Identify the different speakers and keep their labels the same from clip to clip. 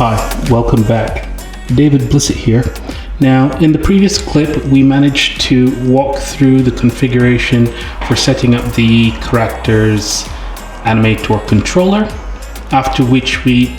Speaker 1: Hi, welcome back. David Blissett here. Now, in the previous clip, we managed to walk through the configuration for setting up the character's animator controller, after which we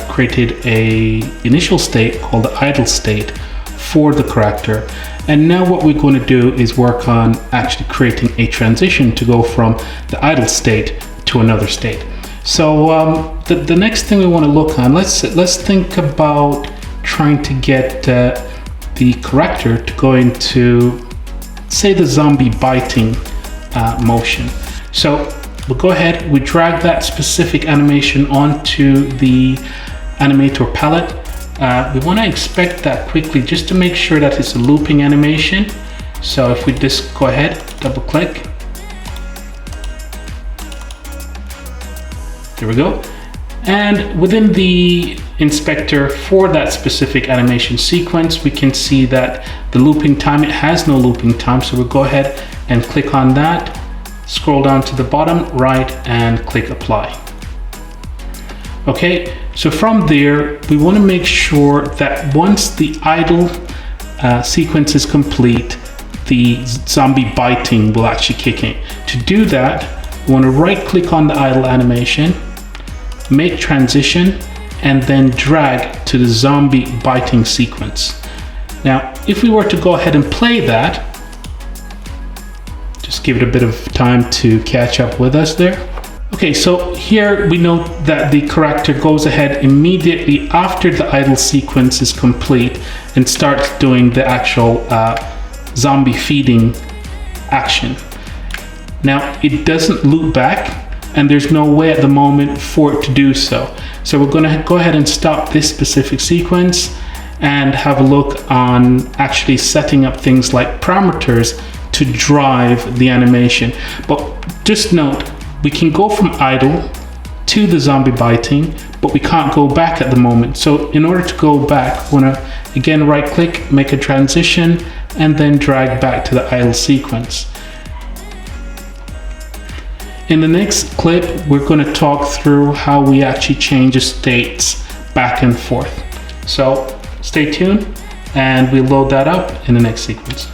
Speaker 1: created an initial state called the idle state for the character. And now what we're going to do is work on actually creating a transition to go from the idle state to another state. So the next thing we want to look on, let's think about trying to get the character to go into, say, the zombie biting motion. So we'll go ahead, we drag that specific animation onto the animator palette. We want to inspect that quickly just to make sure that it's a looping animation. So if we just go ahead, double click. There we go. And within the inspector for that specific animation sequence, we can see that the looping time, it has no looping time. So we'll go ahead and click on that, scroll down to the bottom right and click apply. Okay, so from there, we want to make sure that once the idle sequence is complete, the zombie biting will actually kick in. To do that, we want to right click on the idle animation, make transition, and then drag to the zombie biting sequence. Now, if we were to go ahead and play that, just give it a bit of time to catch up with us there. Okay, so here we note that the character goes ahead immediately after the idle sequence is complete and starts doing the actual zombie feeding action. Now, it doesn't loop back, and there's no way at the moment for it to do so. So we're going to go ahead and stop this specific sequence and have a look on actually setting up things like parameters to drive the animation. But just note, we can go from idle to the zombie biting, but we can't go back at the moment. So in order to go back, we want to again right click, make a transition, and then drag back to the idle sequence. In the next clip, we're going to talk through how we actually change the states back and forth. So stay tuned and we'll load that up in the next sequence.